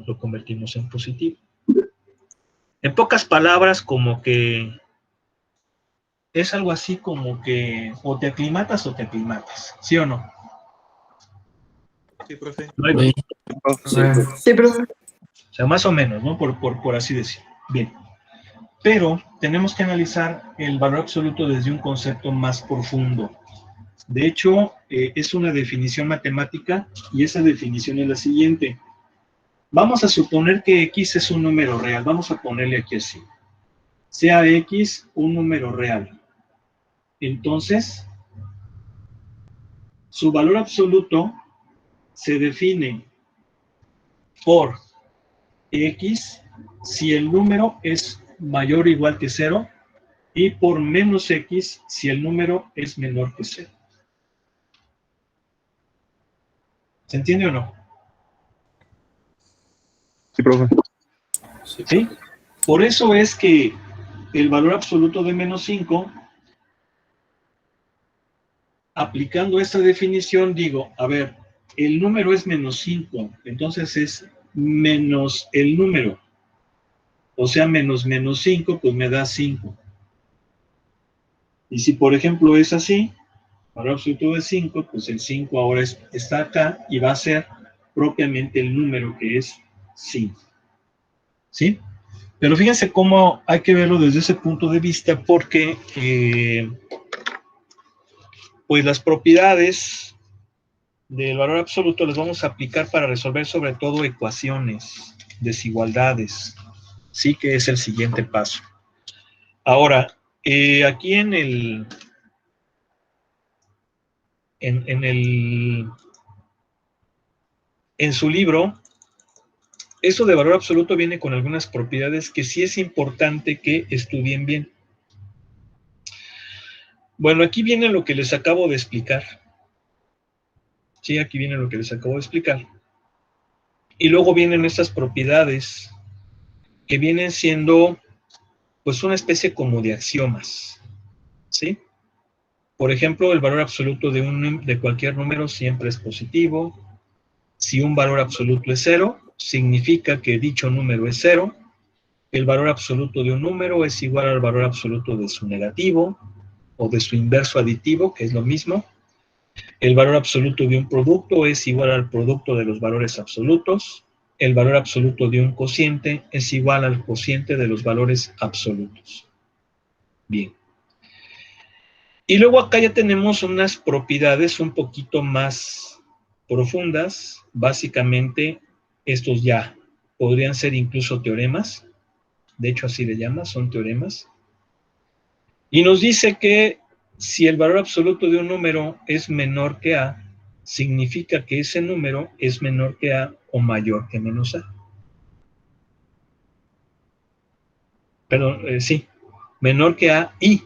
lo convertimos en positivo. En pocas palabras, como que es algo así como que o te aclimatas o te aclimatas, ¿sí o no? Sí, profe. Sí, Sí, profe. o sea, más o menos, ¿no? Por así decir. Bien. Pero tenemos que analizar el valor absoluto desde un concepto más profundo. De hecho, es una definición matemática y esa definición es la siguiente. Vamos a suponer que X es un número real. Vamos a ponerle aquí así. Sea X un número real. Entonces, su valor absoluto se define por X si el número es mayor o igual que 0 y por menos X si el número es menor que 0. ¿Se entiende o no? Sí, profe. ¿Sí? Por eso es que el valor absoluto de menos 5, aplicando esta definición, digo, a ver, el número es menos 5, entonces es menos el número. O sea, menos 5, pues me da 5. Y si, por ejemplo, es así, valor absoluto de 5, pues el 5 ahora está acá y va a ser propiamente el número que es 5. ¿Sí? Pero fíjense cómo hay que verlo desde ese punto de vista porque pues las propiedades del valor absoluto las vamos a aplicar para resolver sobre todo ecuaciones, desigualdades, sí, que es el siguiente paso. Ahora, aquí en su libro, eso de valor absoluto viene con algunas propiedades que sí es importante que estudien bien. Bueno, aquí viene lo que les acabo de explicar. Sí, aquí viene lo que les acabo de explicar. Y luego vienen estas propiedades que vienen siendo pues una especie como de axiomas, ¿sí? Por ejemplo, el valor absoluto de cualquier número siempre es positivo. Si un valor absoluto es 0, significa que dicho número es 0. El valor absoluto de un número es igual al valor absoluto de su negativo o de su inverso aditivo, que es lo mismo. El valor absoluto de un producto es igual al producto de los valores absolutos. El valor absoluto de un cociente es igual al cociente de los valores absolutos. Bien. Y luego acá ya tenemos unas propiedades un poquito más profundas. Básicamente, estos ya podrían ser incluso teoremas. De hecho, así le llama, son teoremas. Y nos dice que si el valor absoluto de un número es menor que A, significa que ese número es menor que A o mayor que menos A. Perdón, sí, menor que A y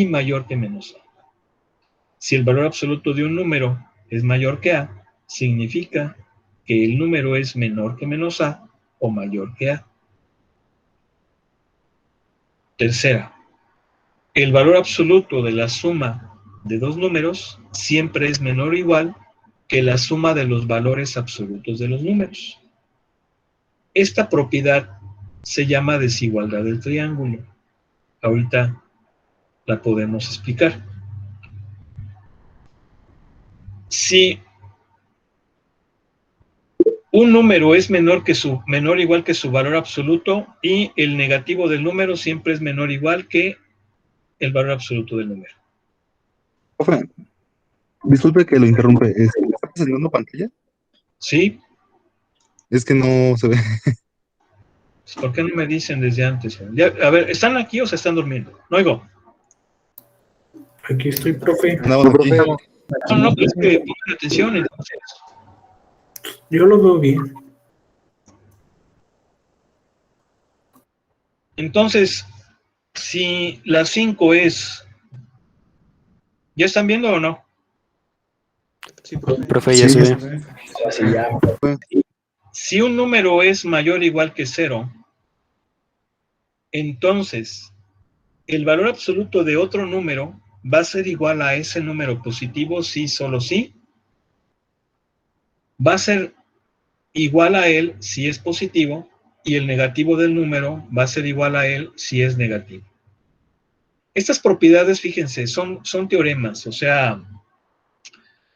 mayor que menos A. Si el valor absoluto de un número es mayor que A, significa que el número es menor que menos A o mayor que A. Tercera, el valor absoluto de la suma de dos números siempre es menor o igual que la suma de los valores absolutos de los números. Esta propiedad se llama desigualdad del triángulo. Ahorita la podemos explicar. Si un número es menor o igual que su valor absoluto y el negativo del número siempre es menor o igual que el valor absoluto del número. Profe, disculpe que lo interrumpe. ¿Está presentando pantalla? ¿Sí? Es que no se ve. ¿Por qué no me dicen desde antes? Ya, a ver, ¿están aquí o se están durmiendo? No oigo. Aquí estoy, profe. Andamos aquí. No, es que pongan atención entonces. Yo lo veo bien. Entonces, si la 5 es... ¿Ya están viendo o no? Sí, profe. Profe, ya se ve. Sí, ya. Si un número es mayor o igual que 0, entonces el valor absoluto de otro número va a ser igual a ese número positivo, sí, solo sí. Va a ser igual a él si es positivo y el negativo del número va a ser igual a él si es negativo. Estas propiedades, fíjense, son teoremas, o sea,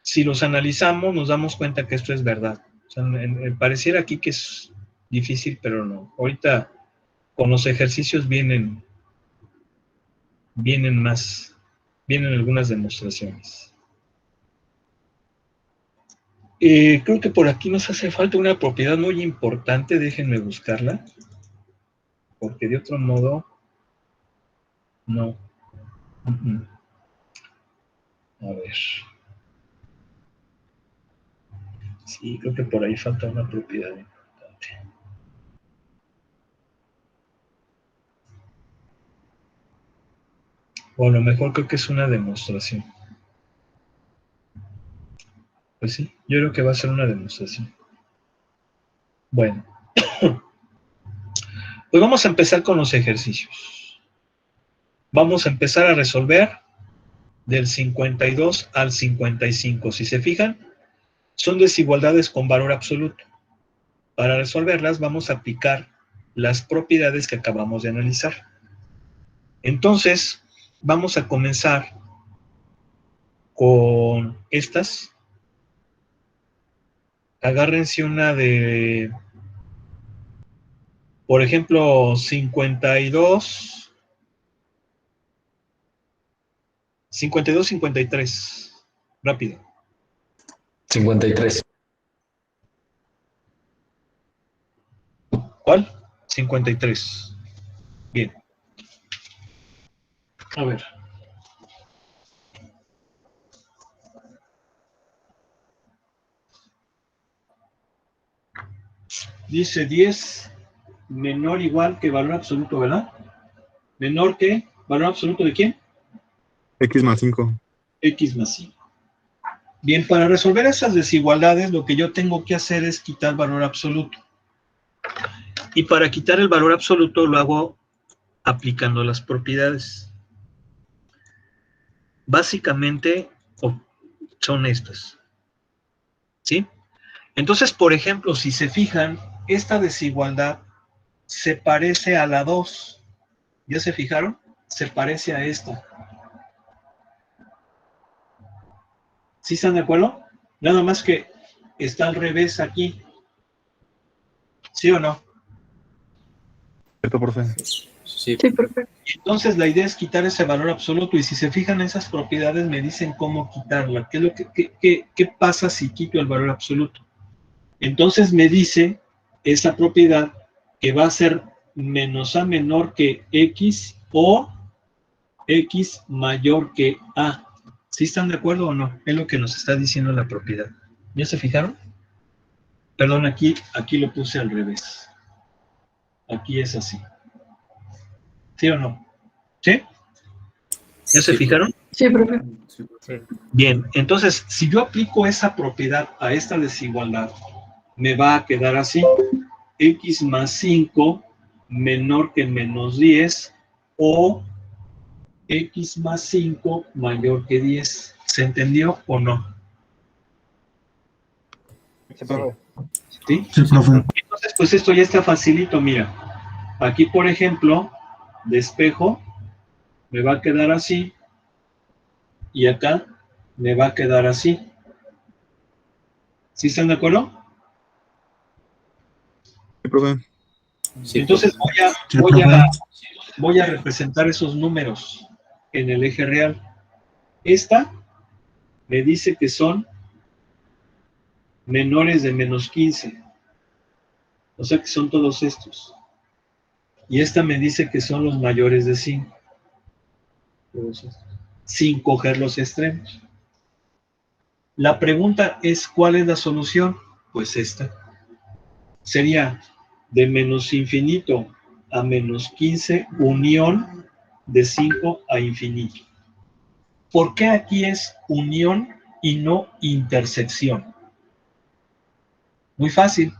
si los analizamos nos damos cuenta que esto es verdad. O sea, pareciera aquí que es difícil, pero no. Ahorita con los ejercicios vienen algunas demostraciones. Creo que por aquí nos hace falta una propiedad muy importante, déjenme buscarla, porque de otro modo, no. A ver. Sí, creo que por ahí falta una propiedad importante. O a lo mejor creo que es una demostración. Pues sí, yo creo que va a ser una demostración. Bueno. Pues vamos a empezar con los ejercicios. Vamos a empezar a resolver del 52 al 55. Si se fijan, son desigualdades con valor absoluto. Para resolverlas vamos a aplicar las propiedades que acabamos de analizar. Entonces, vamos a comenzar con estas. Agárrense una de, por ejemplo, 52, 53. Rápido. 53. ¿Cuál? 53. Bien. A ver. Dice 10 menor o igual que valor absoluto, ¿verdad? Menor que valor absoluto ¿de quién? X más 5. X más 5. Bien, para resolver esas desigualdades, lo que yo tengo que hacer es quitar valor absoluto. Y para quitar el valor absoluto lo hago aplicando las propiedades. Básicamente son estas. ¿Sí? Entonces, por ejemplo, si se fijan, esta desigualdad se parece a la 2. ¿Ya se fijaron? Se parece a esta. ¿Sí están de acuerdo? Nada más que está al revés aquí. ¿Sí o no? ¿Cierto, profe? Sí, Sí, profe. Entonces la idea es quitar ese valor absoluto y si se fijan esas propiedades me dicen cómo quitarla. ¿Qué es lo qué pasa si quito el valor absoluto? Entonces me dice esa propiedad que va a ser menos a menor que x o x mayor que a. ¿Sí están de acuerdo o no? Es lo que nos está diciendo la propiedad. ¿Ya se fijaron? Perdón, aquí lo puse al revés. Aquí es así. ¿Sí o no? ¿Sí? ¿Ya se fijaron? Sí, profe. Bien, entonces, si yo aplico esa propiedad a esta desigualdad, me va a quedar así. X más 5 menor que menos 10 o X más 5 mayor que 10. ¿Se entendió o no? ¿Sí? Sí, profe. Entonces, pues esto ya está facilito, mira. Aquí, por ejemplo, despejo, me va a quedar así. Y acá me va a quedar así. ¿Sí están de acuerdo? Sí, profe. Entonces voy a representar esos números en el eje real. Esta me dice que son menores de menos 15. O sea que son todos estos. Y esta me dice que son los mayores de 5. Sin coger los extremos. La pregunta es, ¿cuál es la solución? Pues esta. Sería de menos infinito a menos 15, unión de 5 a infinito. ¿Por qué aquí es unión y no intersección? Muy fácil,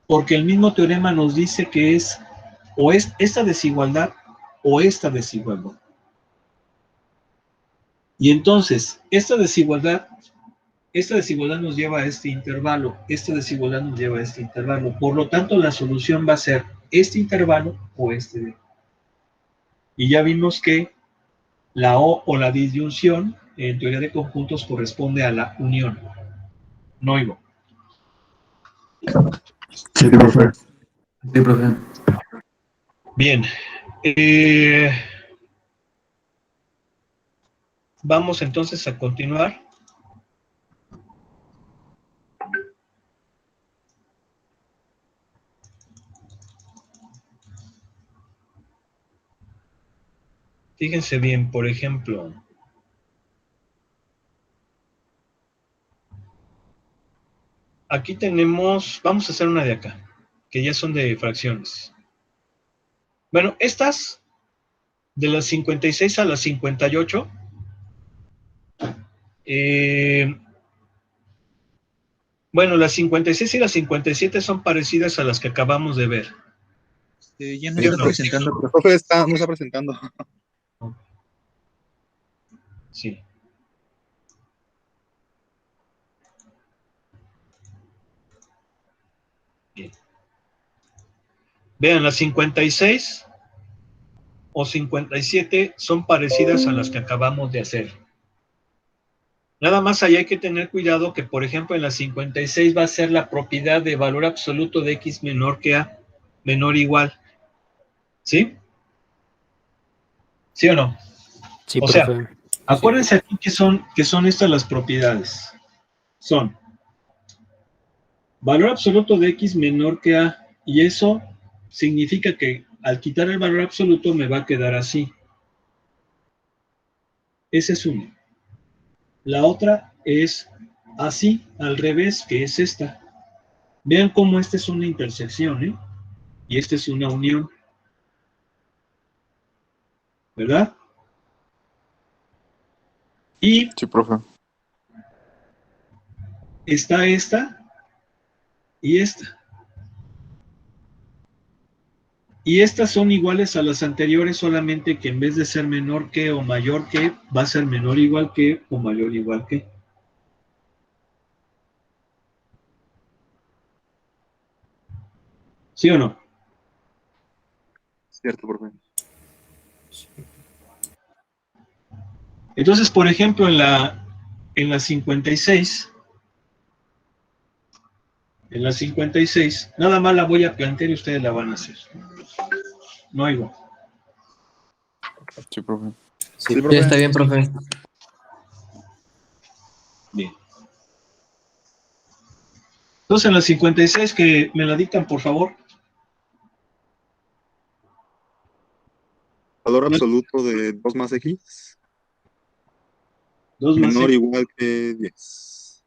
porque el mismo teorema nos dice que es o es esta desigualdad o esta desigualdad. Y entonces, esta desigualdad esta desigualdad nos lleva a este intervalo, esta desigualdad nos lleva a este intervalo. Por lo tanto, la solución va a ser este intervalo o este de. Y ya vimos que la O la disyunción en teoría de conjuntos corresponde a la unión. No oigo. Sí, profe. Sí, profe. Bien. Vamos entonces a continuar. Fíjense bien, por ejemplo, aquí tenemos, vamos a hacer una de acá, que ya son de fracciones. Bueno, estas, de las 56 a las 58, bueno, las 56 y las 57 son parecidas a las que acabamos de ver. Ya no está presentando, profe. Profe, no está presentando. Sí. Bien. Vean, las 56 o 57 son parecidas a las que acabamos de hacer. Nada más ahí hay que tener cuidado que, por ejemplo, en la 56 va a ser la propiedad de valor absoluto de x menor que a, menor o igual. ¿Sí? ¿Sí o no? Sí, O profe. sea, acuérdense aquí que son estas las propiedades. Son valor absoluto de x menor que a, y eso significa que al quitar el valor absoluto me va a quedar así. Esa es una. La otra es así, al revés, que es esta. Vean cómo esta es una intersección, ¿eh? Y esta es una unión. ¿Verdad? Y Sí, profe. está esta y esta. Y estas son iguales a las anteriores, solamente que en vez de ser menor que o mayor que, va a ser menor igual que o mayor igual que. ¿Sí o no? Cierto, profe. Entonces, por ejemplo, en la 56, nada más la voy a plantear y ustedes la van a hacer. No oigo. Sí, profe. Sí, Sí, ya profe. está bien, profe. Bien. Entonces, en la 56, que me la dictan, por favor. Valor absoluto de 2 más x 2 más menor o x. igual que 10.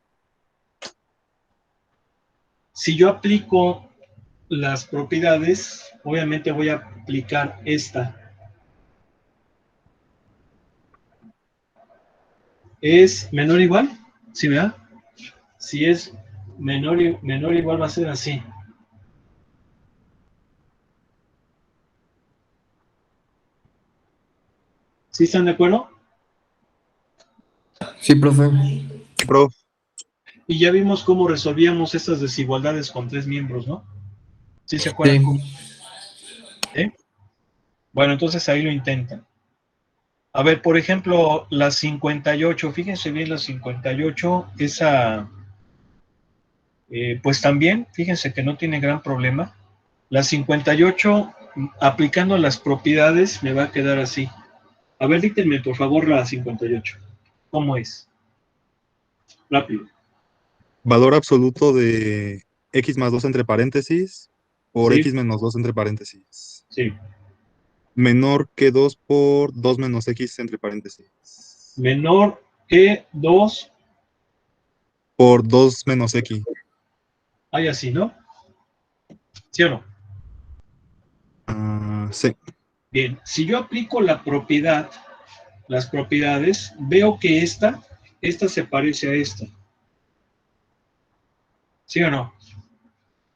Si yo aplico las propiedades, obviamente voy a aplicar esta. ¿Es menor o igual? ¿Sí, verdad? Si es menor o igual va a ser así. ¿Sí están de acuerdo? Sí, profe. Sí, profe. Y ya vimos cómo resolvíamos estas desigualdades con 3 miembros, ¿no? ¿Sí se acuerdan? Sí. ¿Sí? Bueno, entonces ahí lo intentan. A ver, por ejemplo, la 58, fíjense bien la 58, esa, pues también, fíjense que no tiene gran problema. La 58, aplicando las propiedades, me va a quedar así. A ver, díctenme, por favor, la 58. ¿Cómo es? Rápido. Valor absoluto de x más 2 entre paréntesis por ¿Sí? x menos 2 entre paréntesis. Sí. Menor que 2 por 2 menos x entre paréntesis. Menor que 2, Por 2 menos x. hay así, ¿no? ¿Sí o no? Sí. Bien, si yo aplico la propiedad, las propiedades, veo que esta se parece a esta. ¿Sí o no?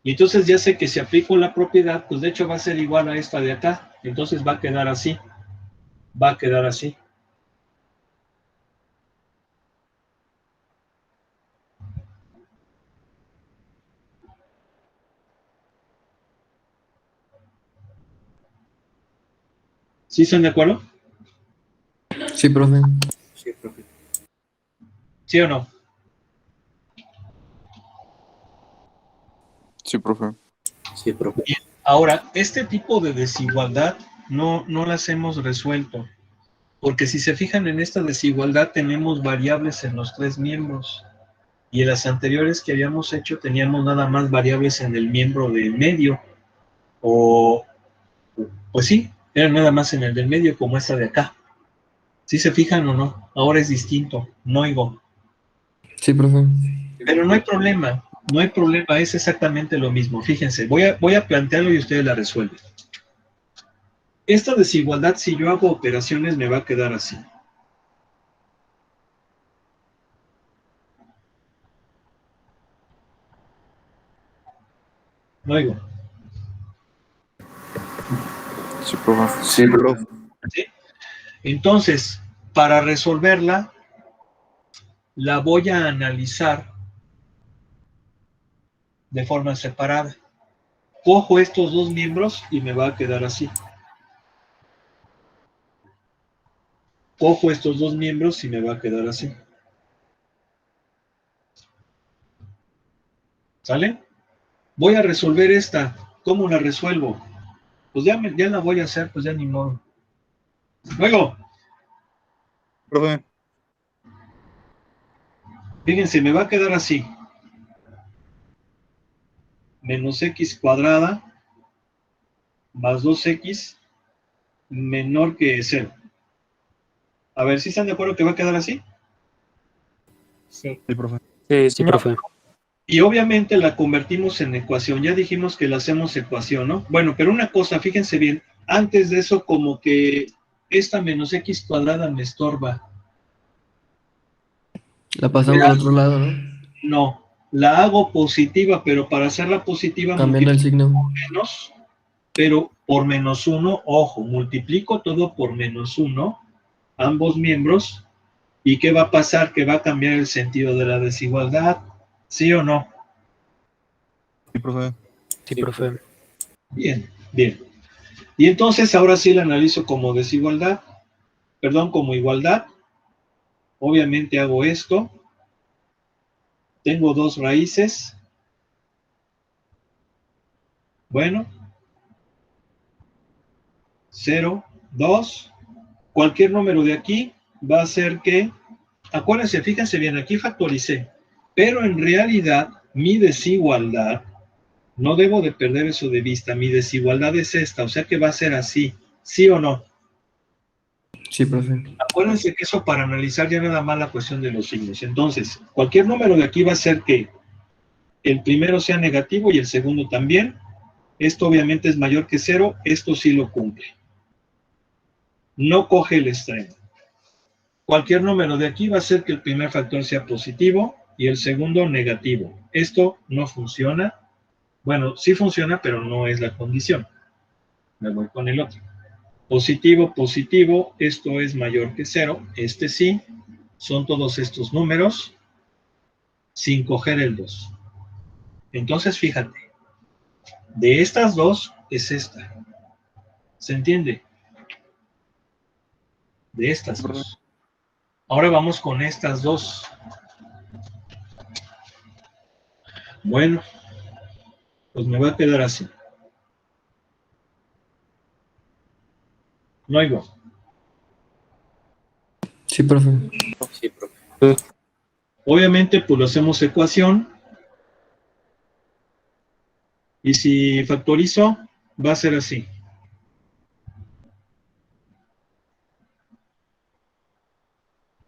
Y entonces ya sé que si aplico la propiedad, pues de hecho va a ser igual a esta de acá. Entonces va a quedar así. Va a quedar así. ¿Sí están de acuerdo? Sí, profe. Sí, profe. ¿Sí o no? Sí, profe. Sí, profe. Bien. Ahora, este tipo de desigualdad no las hemos resuelto, porque si se fijan en esta desigualdad tenemos variables en los tres miembros, y en las anteriores que habíamos hecho teníamos nada más variables en el miembro de medio, o pues sí, eran nada más en el del medio como esta de acá. ¿Sí se fijan o no? Ahora es distinto, no oigo. Sí, profe. Pero no hay problema, no hay problema, es exactamente lo mismo. Fíjense, voy a plantearlo y ustedes la resuelven. Esta desigualdad, si yo hago operaciones, me va a quedar así. No oigo. Sí, profe. Sí, profe. ¿Sí? Entonces, para resolverla, la voy a analizar de forma separada. Cojo estos dos miembros y me va a quedar así. Cojo estos dos miembros y me va a quedar así. ¿Sale? Voy a resolver esta. ¿Cómo la resuelvo? Pues ya la voy a hacer, pues ya ni modo. Luego, Profe, fíjense, me va a quedar así. Menos x cuadrada más 2x menor que 0. A ver, ¿sí están de acuerdo que va a quedar así? Sí. sí, profe. Sí, profe. Y obviamente la convertimos en ecuación. Ya dijimos que la hacemos ecuación, ¿no? Bueno, pero una cosa, fíjense bien. Antes de eso, como que esta menos x cuadrada me estorba. La pasamos al otro lado, ¿no? No, la hago positiva, pero para hacerla positiva Cambiando el signo. menos, pero por menos 1, ojo, multiplico todo por menos 1, ambos miembros, ¿y qué va a pasar? Que va a cambiar el sentido de la desigualdad, ¿sí o no? Sí, profe. Sí, profe. Bien, bien. Y entonces ahora sí la analizo como desigualdad, perdón, como igualdad. Obviamente hago esto. Tengo dos raíces. Bueno, 0, 2. Cualquier número de aquí va a ser que, acuérdense, fíjense bien, aquí factoricé, pero en realidad mi desigualdad, no debo de perder eso de vista, mi desigualdad es esta, o sea que va a ser así, ¿sí o no? Sí, profe. Acuérdense que eso para analizar ya nada más la cuestión de los signos. Entonces, cualquier número de aquí va a ser que el primero sea negativo y el segundo también. Esto obviamente es mayor que 0, esto sí lo cumple. No coge el extremo. Cualquier número de aquí va a ser que el primer factor sea positivo y el segundo negativo. Esto no funciona. Bueno, sí funciona, pero no es la condición. Me voy con el otro. Positivo, positivo, esto es mayor que 0. Este sí. Son todos estos números sin coger el 2. Entonces, fíjate. De estas dos es esta. ¿Se entiende? De estas dos. Ahora vamos con estas dos. Bueno, pues me va a quedar así. No oigo. Sí, profe. Sí, profe. Obviamente, pues lo hacemos ecuación. Y si factorizo, va a ser así.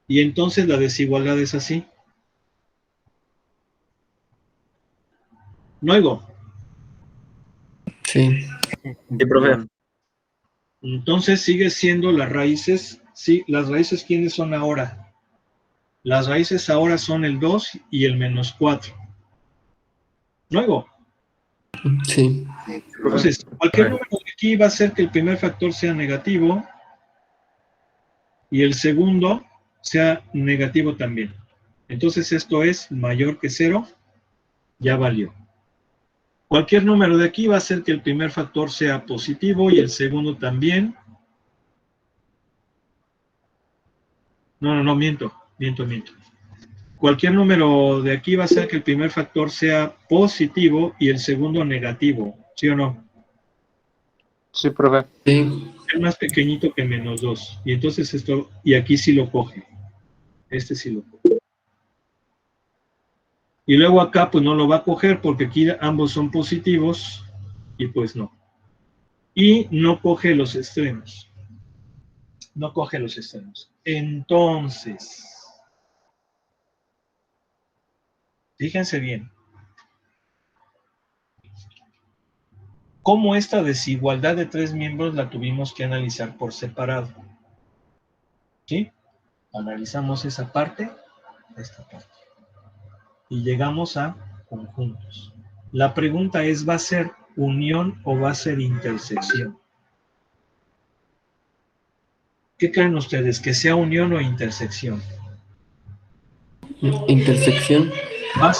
Y entonces la desigualdad es así. No oigo. Sí. Sí, profe. Entonces sigue siendo las raíces. Sí, las raíces, ¿quiénes son ahora? Las raíces ahora son el 2 y el menos 4. ¿No oigo? Sí. Entonces, cualquier número de aquí va a ser que el primer factor sea negativo y el segundo sea negativo también. Entonces esto es mayor que 0, ya valió. Cualquier número de aquí va a ser que el primer factor sea positivo y el segundo también, No, miento. Cualquier número de aquí va a ser que el primer factor sea positivo y el segundo negativo, ¿sí o no? Sí, profe. Sí. Es más pequeñito que menos 2. Y entonces esto, y aquí sí lo coge. Este sí lo coge. Y luego acá pues no lo va a coger porque aquí ambos son positivos y pues no. Y no coge los extremos. No coge los extremos. Entonces, fíjense bien. Cómo esta desigualdad de tres miembros la tuvimos que analizar por separado. ¿Sí? Analizamos esa parte, esta parte. Y llegamos a conjuntos. La pregunta es, ¿va a ser unión o va a ser intersección? ¿Qué creen ustedes? ¿Que sea unión o intersección? Intersección.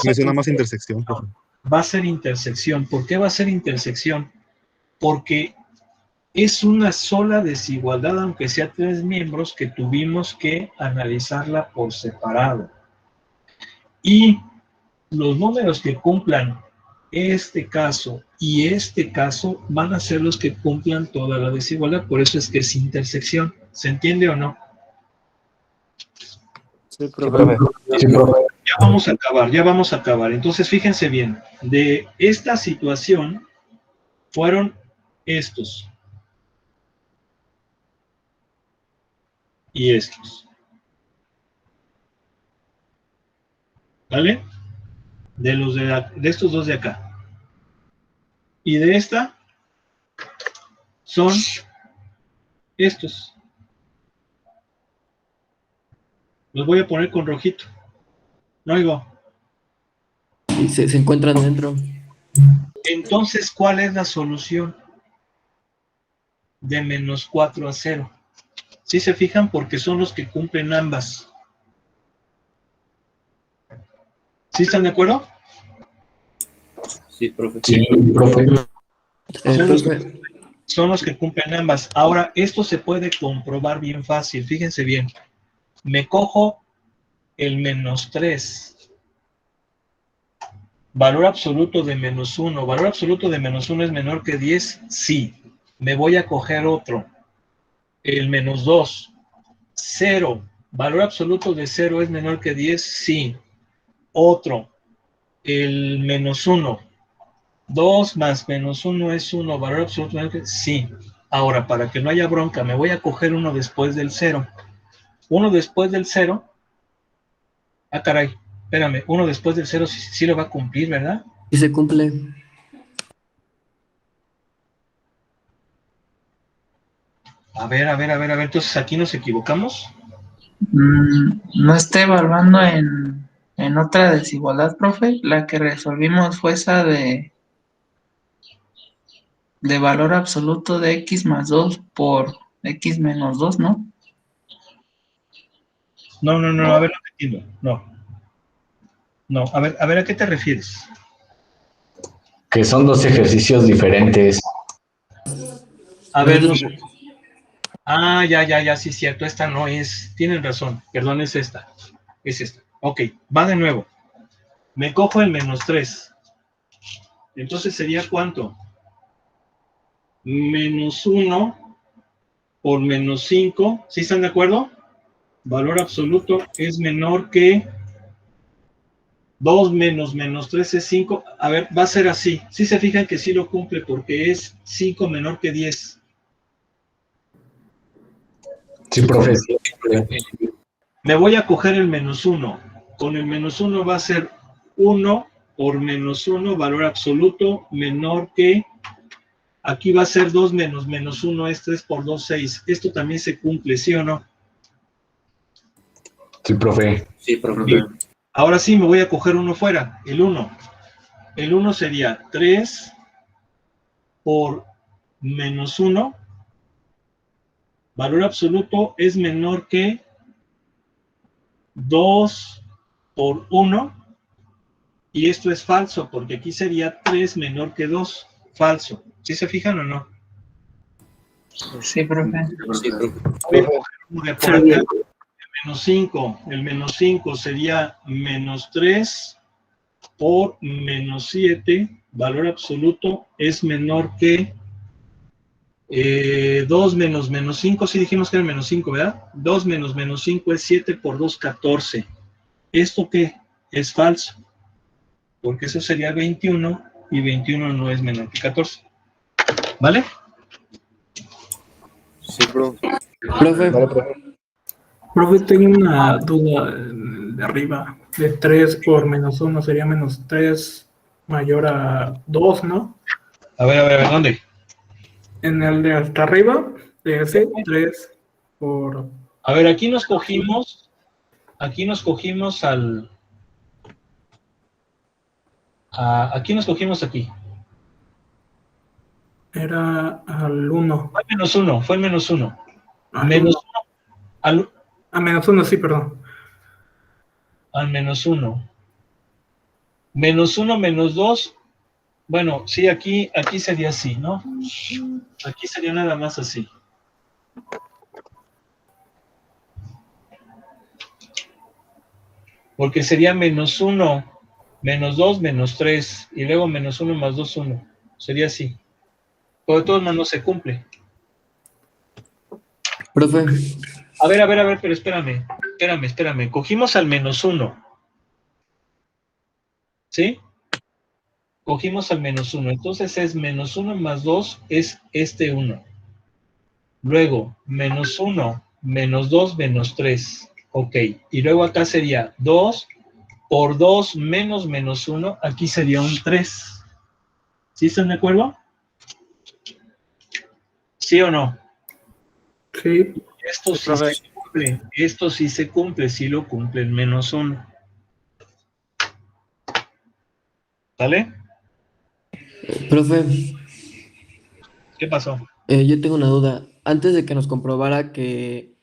Me suena más intersección, profe. Va a ser intersección. ¿Por qué va a ser intersección? Porque es una sola desigualdad, aunque sea tres miembros, que tuvimos que analizarla por separado. Y los números que cumplan este caso y este caso van a ser los que cumplan toda la desigualdad. Por eso es que es intersección. ¿Se entiende o no? Sí, profe. Ya vamos a acabar. Entonces, fíjense bien. De esta situación fueron estos. Y estos. ¿Vale? De estos dos de acá. Y de esta son estos. Los voy a poner con rojito. No oigo. Y se encuentran dentro. Entonces, ¿cuál es la solución? De menos 4 a 0. ¿Sí se fijan? Porque son los que cumplen ambas. ¿Sí están de acuerdo? Sí, profe. Sí, profe. Profe, Son los que cumplen ambas. Ahora, esto se puede comprobar bien fácil. Fíjense bien. Me cojo el menos 3. Valor absoluto de menos 1. ¿Valor absoluto de menos 1 es menor que 10? Sí. Me voy a coger otro. El menos 2. 0. ¿Valor absoluto de 0 es menor que 10? Sí. Otro. El menos 1. 2 más menos 1 es 1. ¿Valor absoluto menor que? Sí. Ahora, para que no haya bronca, me voy a coger uno después del 0. Uno después del 0. Ah, caray. Espérame. Uno después del 0 sí lo va a cumplir, ¿verdad? sí se cumple. A ver. Entonces, ¿aquí nos equivocamos? No está evaluando en otra desigualdad, profe. La que resolvimos fue esa de valor absoluto de x más 2 por x menos 2, ¿no? No, a ver, no te entiendo. No, a ver, ¿a qué te refieres? Que son dos ejercicios diferentes. A ver, no sé. Ah, ya, sí, cierto, esta no es, tienen razón, perdón, es esta. Ok, va de nuevo. Me cojo el menos 3. Entonces sería ¿cuánto? Menos 1 por menos 5, ¿sí están de acuerdo? Valor absoluto es menor que 2 menos menos 3 es 5. A ver, va a ser así. Sí se fijan que sí lo cumple porque es 5 menor que 10. Sí, profe. Me voy a coger el menos 1. Con el menos 1 va a ser 1 por menos 1, valor absoluto menor que, aquí va a ser 2 menos menos 1, es 3 por 2, 6. Esto también se cumple, ¿sí o no? Sí, profe. Sí, profe. Bien. Ahora sí me voy a coger uno fuera, el 1. El 1 sería 3 por menos 1. Valor absoluto es menor que 2 por 1. Y esto es falso, porque aquí sería 3 menor que 2. Falso. ¿Sí se fijan o no? Sí, profe. Sí, profe. Voy a coger uno de por acá, menos 5. El menos 5 sería menos 3 por menos 7. Valor absoluto es menor que 2 menos menos 5. Sí dijimos que era menos 5, ¿verdad? 2 menos menos 5 es 7 por 2, 14. ¿Esto qué? Es falso. Porque eso sería 21 y 21 no es menor que 14. ¿Vale? Sí, profe. Profe, Profe, tengo una duda de arriba. De 3 por menos 1 sería menos 3 mayor a 2, ¿no? A ver, ¿dónde? En el de hasta arriba, de ese 3 por... A ver, aquí nos cogimos aquí nos cogimos aquí. Era al 1. Fue el menos 1, fue el menos 1. Al Menos 1. 1 al, A menos 1, sí, perdón. al menos 1. Menos 1, menos 2. Bueno, sí, aquí sería así, ¿no? Aquí sería nada más así. Porque sería menos 1, menos 2, menos 3, y luego menos 1 más 2, 1. Sería así. Pero de todos modos no se cumple. profe, A ver, pero espérame. Cogimos al menos 1. ¿Sí? Cogimos al menos 1. Entonces es menos 1 más 2 es este 1. Luego, menos 1, menos 2, menos 3. Ok. Y luego acá sería 2 por 2 menos menos 1. Aquí sería un 3. ¿Sí están de acuerdo? ¿Sí o no? Sí. Esto sí se cumple. Esto sí se cumple. Sí lo cumple el menos 1. ¿Sale? profe, ¿Qué pasó? yo tengo una duda. Antes de que nos comprobara que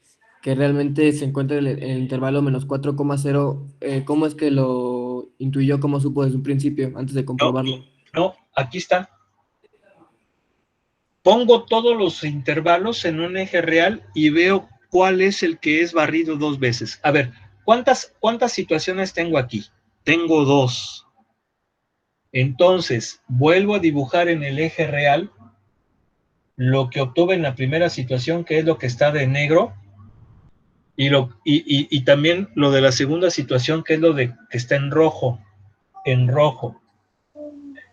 realmente se encuentra el intervalo menos 4,0, ¿cómo es que lo intuyó, cómo supo desde un principio, antes de comprobarlo? No, aquí está. Pongo todos los intervalos en un eje real y veo cuál es el que es barrido 2 veces. A ver, ¿cuántas situaciones tengo aquí? Tengo 2. Entonces, vuelvo a dibujar en el eje real lo que obtuve en la primera situación, que es lo que está de negro, y también lo de la segunda situación, que es lo de que está en rojo.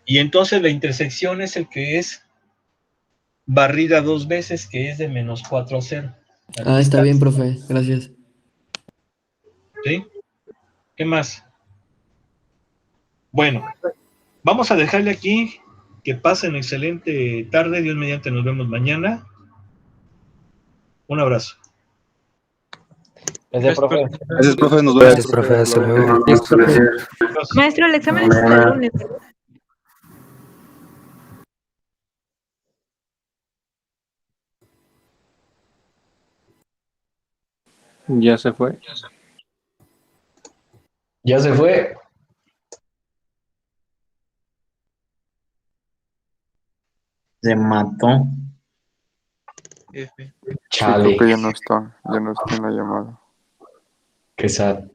Y entonces la intersección es el que es barrida 2 veces, que es de menos 4 a 0. Ah, está bien, profe, gracias. ¿Sí? ¿Qué más? Bueno, vamos a dejarle aquí. Que pasen excelente tarde. Dios mediante, nos vemos mañana. Un abrazo. Gracias, profe. Gracias, profe. Nos vemos. Gracias, profe. Hasta luego. Maestro, el examen es hasta el lunes. Ya se fue. ¿Ya se fue? Se mató. F. Chale. Sí, creo que ya no está en la llamada. Qué sad.